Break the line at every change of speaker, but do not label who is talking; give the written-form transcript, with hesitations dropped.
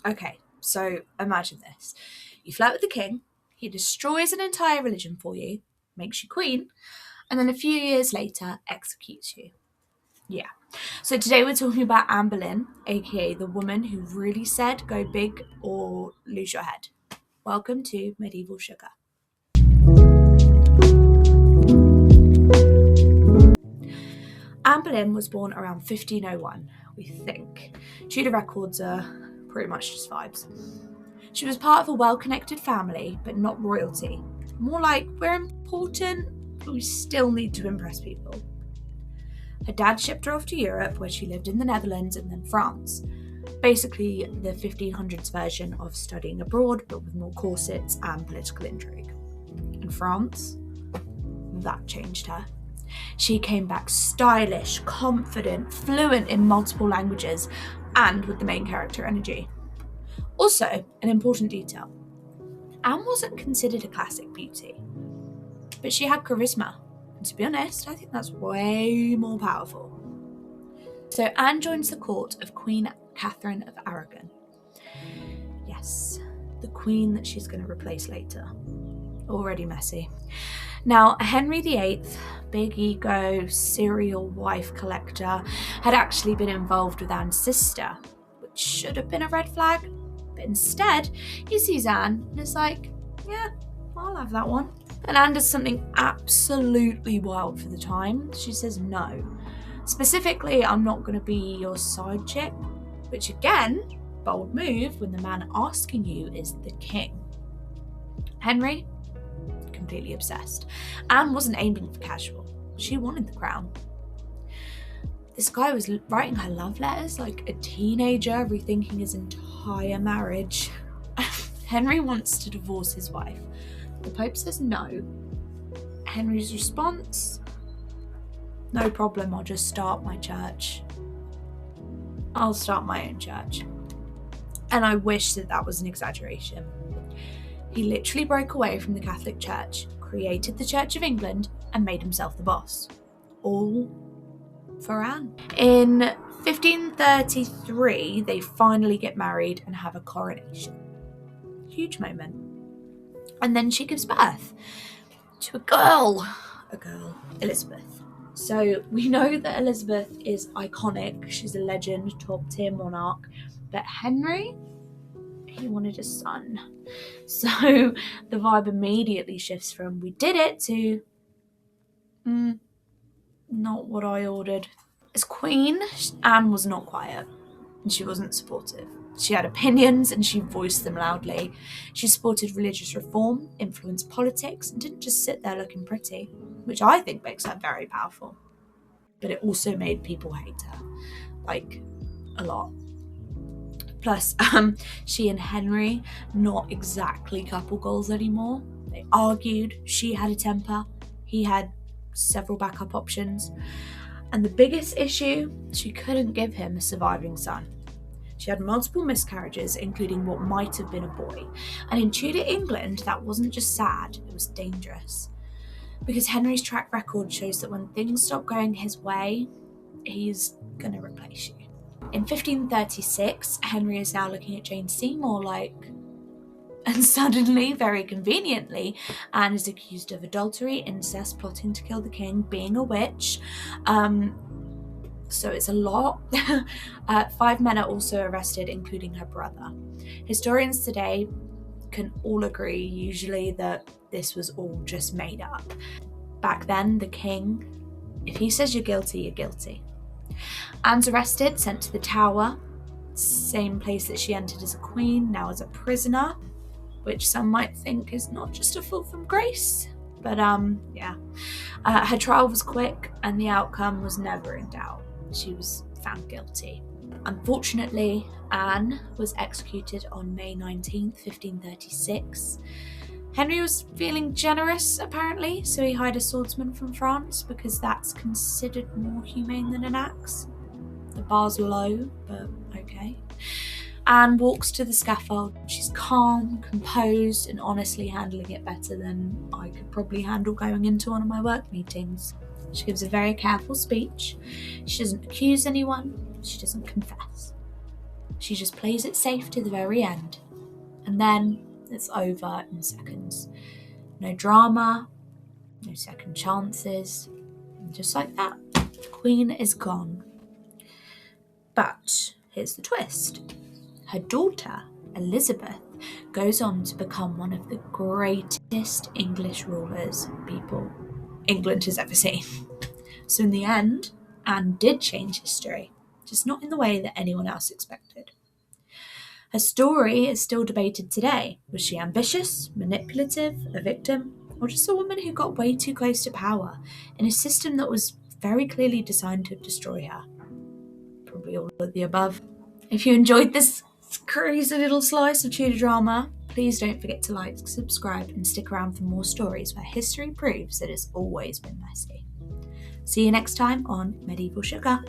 Okay, so imagine this. You flirt with the king, he destroys an entire religion for you, makes you queen, and then a few years later executes you. Yeah. So today we're talking about Anne Boleyn, aka the woman who really said go big or lose your head. Welcome to Medieval Sugar. Anne Boleyn was born around 1501, we think. Tudor records are pretty much just vibes. She was part of a well-connected family, but not royalty. More like, we're important, but we still need to impress people. Her dad shipped her off to Europe, where she lived in the Netherlands and then France. Basically, the 1500s version of studying abroad, but with more corsets and political intrigue. In France, that changed her. She came back stylish, confident, fluent in multiple languages, and with the main character energy. Also, an important detail, Anne wasn't considered a classic beauty, but she had charisma. And to be honest, I think that's way more powerful. So Anne joins the court of Queen Catherine of Aragon. Yes, the queen that she's going to replace later. Already messy. Now, Henry VIII, big ego, serial wife collector, had actually been involved with Anne's sister, which should have been a red flag. But instead, he sees Anne and is like, yeah, I'll have that one. And Anne does something absolutely wild for the time. She says no. Specifically, I'm not going to be your side chick, which again, bold move when the man asking you is the king. Henry, completely obsessed. Anne wasn't aiming for casual. She wanted the crown. This guy was writing her love letters like a teenager, rethinking his entire marriage. Henry wants to divorce his wife. The Pope says no. Henry's response? No problem, I'll just start my church. I'll start my own church. And I wish that was an exaggeration. He literally broke away from the Catholic Church, created the Church of England, and made himself the boss. All for Anne. In 1533, they finally get married and have a coronation. Huge moment. And then she gives birth to a girl, Elizabeth. So we know that Elizabeth is iconic. She's a legend, top tier monarch. But Henry, he wanted a son. So the vibe immediately shifts from we did it to not what I ordered. As queen, Anne was not quiet and she wasn't supportive. She had opinions and she voiced them loudly. She supported religious reform, influenced politics, and didn't just sit there looking pretty, which I think makes her very powerful. But it also made people hate her, like a lot. Plus, she and Henry, not exactly couple goals anymore. They argued, she had a temper, he had several backup options. And the biggest issue, she couldn't give him a surviving son. She had multiple miscarriages, including what might have been a boy. And in Tudor England, that wasn't just sad, it was dangerous. Because Henry's track record shows that when things stop going his way, he's going to replace you. In 1536, Henry is now looking at Jane Seymour and suddenly, very conveniently, Anne is accused of adultery, incest, plotting to kill the king, being a witch. So it's a lot. 5 men are also arrested, including her brother. Historians today can all agree, usually, that this was all just made up. Back then, the king, if he says you're guilty, you're guilty. Anne's arrested, sent to the Tower, same place that she entered as a queen, now as a prisoner, which some might think is not just a fall from grace, but yeah. Her trial was quick and the outcome was never in doubt. She was found guilty. Unfortunately, Anne was executed on May 19th, 1536. Henry was feeling generous, apparently, so he hired a swordsman from France because that's considered more humane than an axe. The bar's low, but okay. Anne walks to the scaffold. She's calm, composed, and honestly handling it better than I could probably handle going into one of my work meetings. She gives a very careful speech. She doesn't accuse anyone. She doesn't confess. She just plays it safe to the very end. And then it's over in seconds. No drama, no second chances. And just like that, the Queen is gone. But here's the twist. Her daughter, Elizabeth, goes on to become one of the greatest English rulers England has ever seen. So in the end, Anne did change history, just not in the way that anyone else expected. Her story is still debated today. Was she ambitious, manipulative, a victim, or just a woman who got way too close to power in a system that was very clearly designed to destroy her? Probably all of the above. If you enjoyed this crazy little slice of Tudor drama, please don't forget to like, subscribe, and stick around for more stories where history proves that it's always been messy. See you next time on Medieval Sugar.